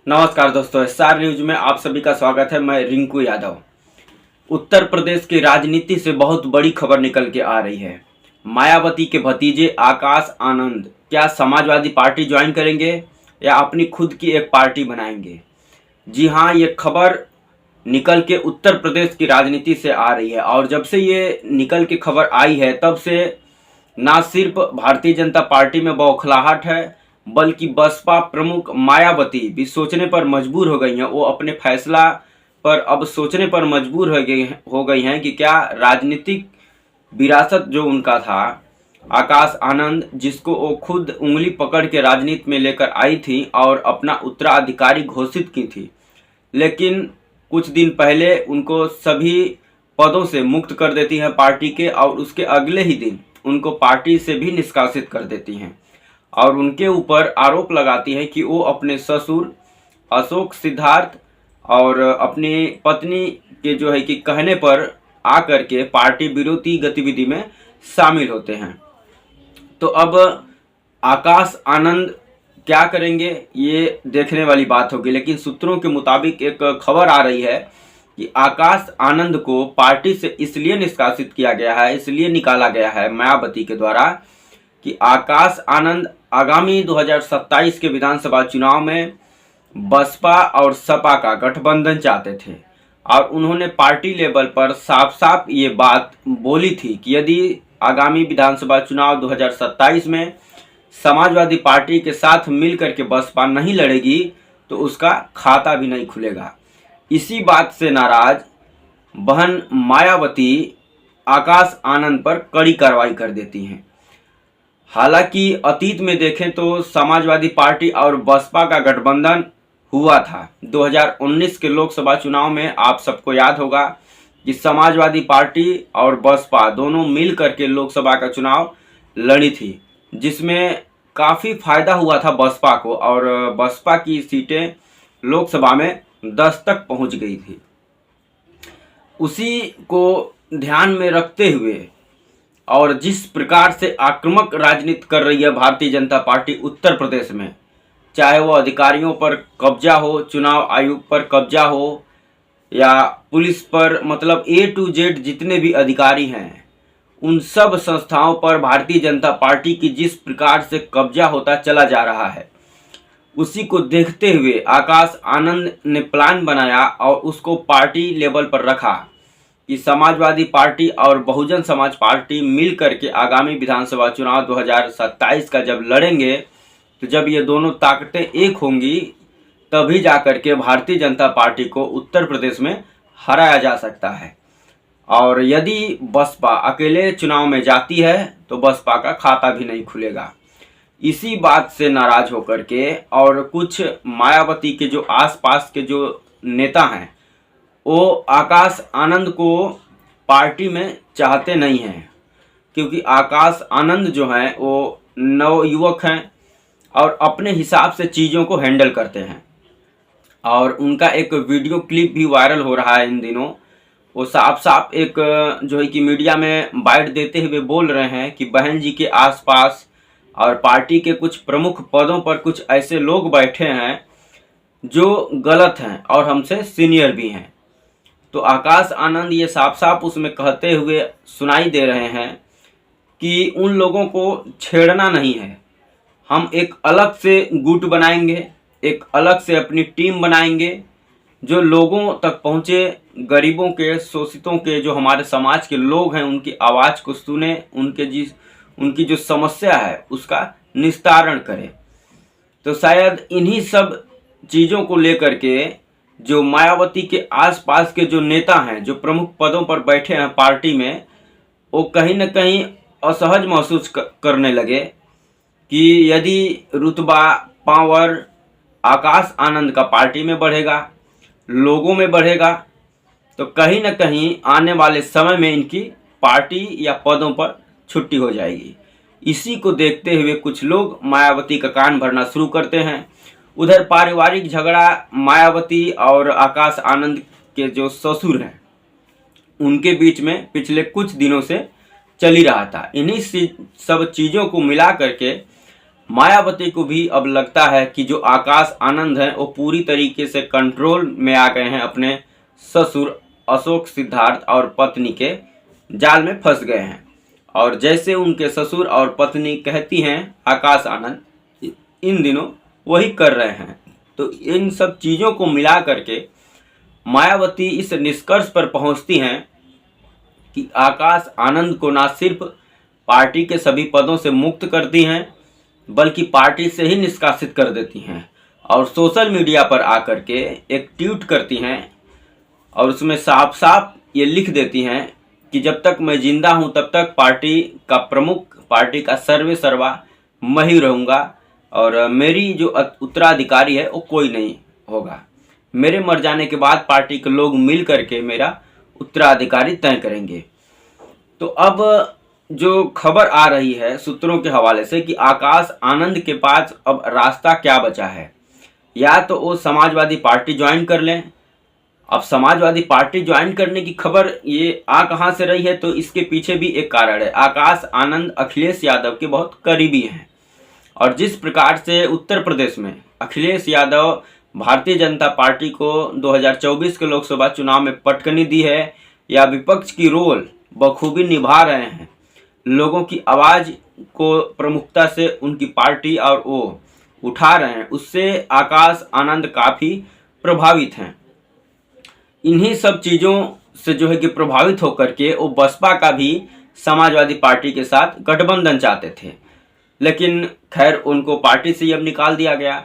नमस्कार दोस्तों, SR news में आप सभी का स्वागत है। मैं रिंकू यादव। उत्तर प्रदेश की राजनीति से बहुत बड़ी खबर निकल के आ रही है। मायावती के भतीजे आकाश आनंद क्या समाजवादी पार्टी ज्वाइन करेंगे या अपनी खुद की एक पार्टी बनाएंगे? जी हाँ, ये खबर निकल के उत्तर प्रदेश की राजनीति से आ रही है और जब से ये निकल के खबर आई है तब से ना सिर्फ भारतीय जनता पार्टी में बौखलाहट है बल्कि बसपा प्रमुख मायावती भी सोचने पर मजबूर हो गई हैं। वो अपने फैसला पर अब सोचने पर मजबूर हो गई हैं कि क्या राजनीतिक विरासत जो उनका था, आकाश आनंद, जिसको वो खुद उंगली पकड़ के राजनीति में लेकर आई थी और अपना उत्तराधिकारी घोषित की थी, लेकिन कुछ दिन पहले उनको सभी पदों से मुक्त कर देती हैं पार्टी के और उसके अगले ही दिन उनको पार्टी से भी निष्कासित कर देती हैं और उनके ऊपर आरोप लगाती है कि वो अपने ससुर अशोक सिद्धार्थ और अपनी पत्नी के जो है कि कहने पर आकर के पार्टी विरोधी गतिविधि में शामिल होते हैं। तो अब आकाश आनंद क्या करेंगे ये देखने वाली बात होगी, लेकिन सूत्रों के मुताबिक एक खबर आ रही है कि आकाश आनंद को पार्टी से इसलिए निष्कासित किया गया है, इसलिए निकाला गया है मायावती के द्वारा कि आकाश आनंद आगामी 2027 के विधानसभा चुनाव में बसपा और सपा का गठबंधन चाहते थे और उन्होंने पार्टी लेवल पर साफ साफ ये बात बोली थी कि यदि आगामी विधानसभा चुनाव 2027 में समाजवादी पार्टी के साथ मिलकर के बसपा नहीं लड़ेगी तो उसका खाता भी नहीं खुलेगा। इसी बात से नाराज बहन मायावती आकाश आनंद पर कड़ी कार्रवाई कर देती हैं। हालांकि अतीत में देखें तो समाजवादी पार्टी और बसपा का गठबंधन हुआ था। 2019 के लोकसभा चुनाव में आप सबको याद होगा कि समाजवादी पार्टी और बसपा दोनों मिल करके लोकसभा का चुनाव लड़ी थी, जिसमें काफ़ी फायदा हुआ था बसपा को और बसपा की सीटें लोकसभा में 10 तक पहुंच गई थी। उसी को ध्यान में रखते हुए और जिस प्रकार से आक्रामक राजनीति कर रही है भारतीय जनता पार्टी उत्तर प्रदेश में, चाहे वो अधिकारियों पर कब्जा हो, चुनाव आयोग पर कब्जा हो या पुलिस पर, मतलब A to Z जितने भी अधिकारी हैं उन सब संस्थाओं पर भारतीय जनता पार्टी की जिस प्रकार से कब्जा होता चला जा रहा है, उसी को देखते हुए आकाश आनंद ने प्लान बनाया और उसको पार्टी लेवल पर रखा कि समाजवादी पार्टी और बहुजन समाज पार्टी मिल करके आगामी विधानसभा चुनाव 2027 का जब लड़ेंगे तो जब ये दोनों ताकतें एक होंगी तभी जाकर के भारतीय जनता पार्टी को उत्तर प्रदेश में हराया जा सकता है। और यदि बसपा अकेले चुनाव में जाती है तो बसपा का खाता भी नहीं खुलेगा। इसी बात से नाराज होकर के और कुछ मायावती के जो आसपास के जो नेता हैं वो आकाश आनंद को पार्टी में चाहते नहीं हैं, क्योंकि आकाश आनंद जो हैं वो नवयुवक हैं और अपने हिसाब से चीज़ों को हैंडल करते हैं। और उनका एक वीडियो क्लिप भी वायरल हो रहा है इन दिनों। वो साफ साफ एक जो है कि मीडिया में बाइट देते हुए बोल रहे हैं कि बहन जी के आसपास और पार्टी के कुछ प्रमुख पदों पर कुछ ऐसे लोग बैठे हैं जो गलत हैं और हमसे सीनियर भी हैं। तो आकाश आनंद ये साफ साफ उसमें कहते हुए सुनाई दे रहे हैं कि उन लोगों को छेड़ना नहीं है, हम एक अलग से गुट बनाएंगे, एक अलग से अपनी टीम बनाएंगे जो लोगों तक पहुँचे, गरीबों के, शोषितों के, जो हमारे समाज के लोग हैं उनकी आवाज़ को सुने, उनकी जो समस्या है उसका निस्तारण करे। तो शायद इन्हीं सब चीज़ों को लेकर के जो मायावती के आसपास के जो नेता हैं, जो प्रमुख पदों पर बैठे हैं पार्टी में, वो कहीं न कहीं असहज महसूस करने लगे कि यदि रुतबा, पावर आकाश आनंद का पार्टी में बढ़ेगा, लोगों में बढ़ेगा, तो कहीं न कहीं आने वाले समय में इनकी पार्टी या पदों पर छुट्टी हो जाएगी। इसी को देखते हुए कुछ लोग मायावती का कान भरना शुरू करते हैं। उधर पारिवारिक झगड़ा मायावती और आकाश आनंद के जो ससुर हैं उनके बीच में पिछले कुछ दिनों से चल ही रहा था। इन्हीं सब चीज़ों को मिला करके मायावती को भी अब लगता है कि जो आकाश आनंद हैं वो पूरी तरीके से कंट्रोल में आ गए हैं, अपने ससुर अशोक सिद्धार्थ और पत्नी के जाल में फंस गए हैं। और जैसे उनके ससुर और पत्नी कहती हैं आकाश आनंद इन दिनों वही कर रहे हैं। तो इन सब चीज़ों को मिला करके मायावती इस निष्कर्ष पर पहुंचती हैं कि आकाश आनंद को ना सिर्फ पार्टी के सभी पदों से मुक्त करती हैं बल्कि पार्टी से ही निष्कासित कर देती हैं। और सोशल मीडिया पर आकर के एक ट्वीट करती हैं और उसमें साफ साफ ये लिख देती हैं कि जब तक मैं जिंदा हूं तब तक पार्टी का प्रमुख, पार्टी का सर्वे सर्वा मैं ही रहूँगा और मेरी जो उत्तराधिकारी है वो कोई नहीं होगा। मेरे मर जाने के बाद पार्टी के लोग मिल करके मेरा उत्तराधिकारी तय करेंगे। तो अब जो खबर आ रही है सूत्रों के हवाले से कि आकाश आनंद के पास अब रास्ता क्या बचा है, या तो वो समाजवादी पार्टी ज्वाइन कर लें। अब समाजवादी पार्टी ज्वाइन करने की खबर ये आ कहाँ से रही है, तो इसके पीछे भी एक कारण है। आकाश आनंद अखिलेश यादव के बहुत करीबी हैं और जिस प्रकार से उत्तर प्रदेश में अखिलेश यादव भारतीय जनता पार्टी को 2024 के लोकसभा चुनाव में पटकनी दी है या विपक्ष की रोल बखूबी निभा रहे हैं, लोगों की आवाज़ को प्रमुखता से उनकी पार्टी और वो उठा रहे हैं, उससे आकाश आनंद काफ़ी प्रभावित हैं। इन्हीं सब चीज़ों से जो है कि प्रभावित होकर के वो बसपा का भी समाजवादी पार्टी के साथ गठबंधन चाहते थे, लेकिन खैर उनको पार्टी से ही अब निकाल दिया गया।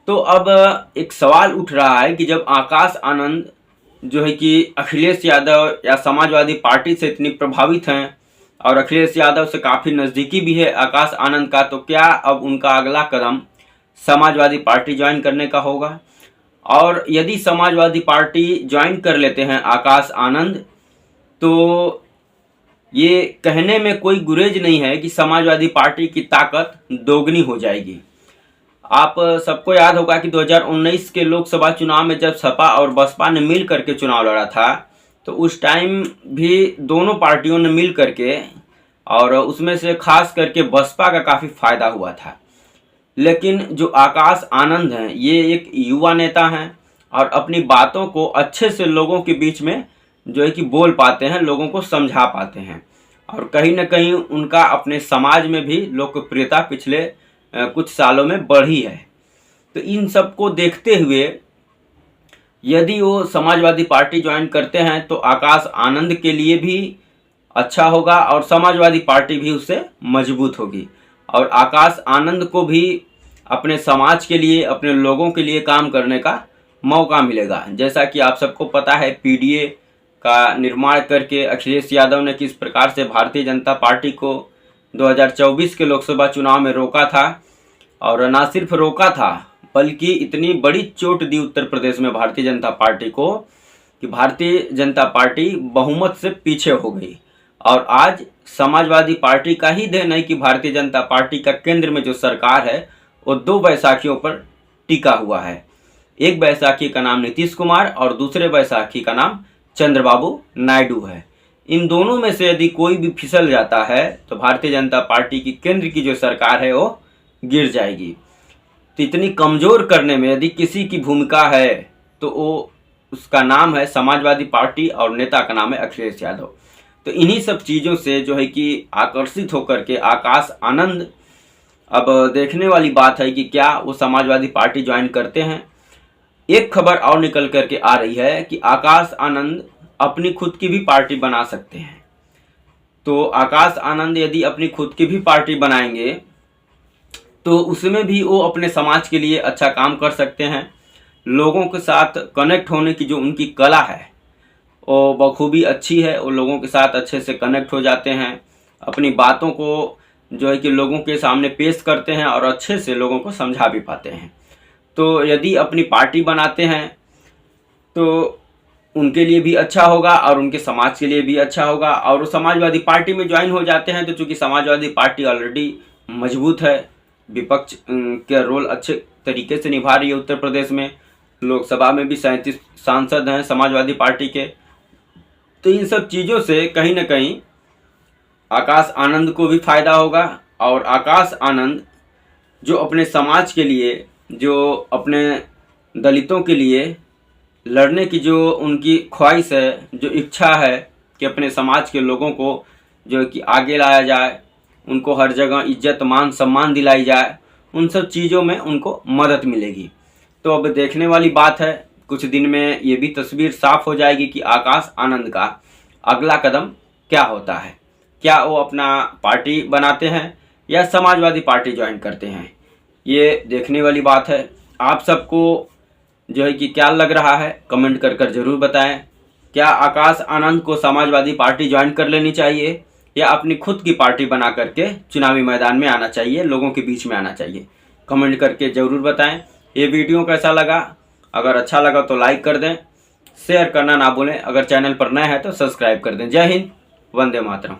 तो अब एक सवाल उठ रहा है कि जब आकाश आनंद जो है कि अखिलेश यादव या समाजवादी पार्टी से इतनी प्रभावित हैं और अखिलेश यादव से काफ़ी नज़दीकी भी है आकाश आनंद का, तो क्या अब उनका अगला कदम समाजवादी पार्टी ज्वाइन करने का होगा? और यदि समाजवादी पार्टी ज्वाइन कर लेते हैं आकाश आनंद, तो ये कहने में कोई गुरेज नहीं है कि समाजवादी पार्टी की ताकत दोगुनी हो जाएगी। आप सबको याद होगा कि 2019 के लोकसभा चुनाव में जब सपा और बसपा ने मिल करके चुनाव लड़ा था, तो उस टाइम भी दोनों पार्टियों ने मिल करके, और उसमें से खास करके बसपा का काफ़ी फायदा हुआ था। लेकिन जो आकाश आनंद हैं ये एक युवा नेता हैं और अपनी बातों को अच्छे से लोगों के बीच में जो है कि बोल पाते हैं, लोगों को समझा पाते हैं, और कहीं ना कहीं उनका अपने समाज में भी लोकप्रियता पिछले कुछ सालों में बढ़ी है। तो इन सब को देखते हुए यदि वो समाजवादी पार्टी ज्वाइन करते हैं तो आकाश आनंद के लिए भी अच्छा होगा और समाजवादी पार्टी भी उससे मजबूत होगी और आकाश आनंद को भी अपने समाज के लिए, अपने लोगों के लिए काम करने का मौका मिलेगा। जैसा कि आप सबको पता है पीडीए का निर्माण करके अखिलेश यादव ने किस प्रकार से भारतीय जनता पार्टी को 2024 के लोकसभा चुनाव में रोका था, और ना सिर्फ रोका था बल्कि इतनी बड़ी चोट दी उत्तर प्रदेश में भारतीय जनता पार्टी को कि भारतीय जनता पार्टी बहुमत से पीछे हो गई। और आज समाजवादी पार्टी का ही देन है कि भारतीय जनता पार्टी का केंद्र में जो सरकार है वो दो बैसाखियों पर टिका हुआ है। एक बैसाखी का नाम नीतीश कुमार और दूसरे बैसाखी का नाम चंद्रबाबू नायडू है। इन दोनों में से यदि कोई भी फिसल जाता है तो भारतीय जनता पार्टी की केंद्र की जो सरकार है वो गिर जाएगी। तो इतनी कमज़ोर करने में यदि किसी की भूमिका है तो वो उसका नाम है समाजवादी पार्टी और नेता का नाम है अखिलेश यादव। तो इन्हीं सब चीज़ों से जो है कि आकर्षित होकर के आकाश आनंद, अब देखने वाली बात है कि क्या वो समाजवादी पार्टी ज्वाइन करते हैं। एक खबर और निकल करके आ रही है कि आकाश आनंद अपनी खुद की भी पार्टी बना सकते हैं। तो आकाश आनंद यदि अपनी खुद की भी पार्टी बनाएंगे तो उसमें भी वो अपने समाज के लिए अच्छा काम कर सकते हैं। लोगों के साथ कनेक्ट होने की जो उनकी कला है वो बखूबी अच्छी है, वो लोगों के साथ अच्छे से कनेक्ट हो जाते हैं, अपनी बातों को जो है कि लोगों के सामने पेश करते हैं और अच्छे से लोगों को समझा भी पाते हैं। तो यदि अपनी पार्टी बनाते हैं तो उनके लिए भी अच्छा होगा और उनके समाज के लिए भी अच्छा होगा। और वो समाजवादी पार्टी में ज्वाइन हो जाते हैं तो चूँकि समाजवादी पार्टी ऑलरेडी मजबूत है, विपक्ष का रोल अच्छे तरीके से निभा रही है उत्तर प्रदेश में, लोकसभा में भी 37 सांसद हैं समाजवादी पार्टी के। तो इन सब चीज़ों से कहीं ना कहीं आकाश आनंद को भी फायदा होगा और आकाश आनंद जो अपने समाज के लिए, जो अपने दलितों के लिए लड़ने की जो उनकी ख्वाहिश है, जो इच्छा है कि अपने समाज के लोगों को जो है कि आगे लाया जाए, उनको हर जगह इज्जत मान सम्मान दिलाई जाए, उन सब चीज़ों में उनको मदद मिलेगी। तो अब देखने वाली बात है, कुछ दिन में ये भी तस्वीर साफ हो जाएगी कि आकाश आनंद का अगला कदम क्या होता है। क्या वो अपना पार्टी बनाते हैं या समाजवादी पार्टी ज्वाइन करते हैं, ये देखने वाली बात है। आप सबको जो है कि क्या लग रहा है कमेंट कर ज़रूर बताएं। क्या आकाश आनंद को समाजवादी पार्टी ज्वाइन कर लेनी चाहिए या अपनी खुद की पार्टी बना करके चुनावी मैदान में आना चाहिए, लोगों के बीच में आना चाहिए? कमेंट करके ज़रूर बताएं। ये वीडियो कैसा लगा? अगर अच्छा लगा तो लाइक कर दें, शेयर करना ना भूलें। अगर चैनल पर नए हैं तो सब्सक्राइब कर दें। जय हिंद, वंदे मातरम।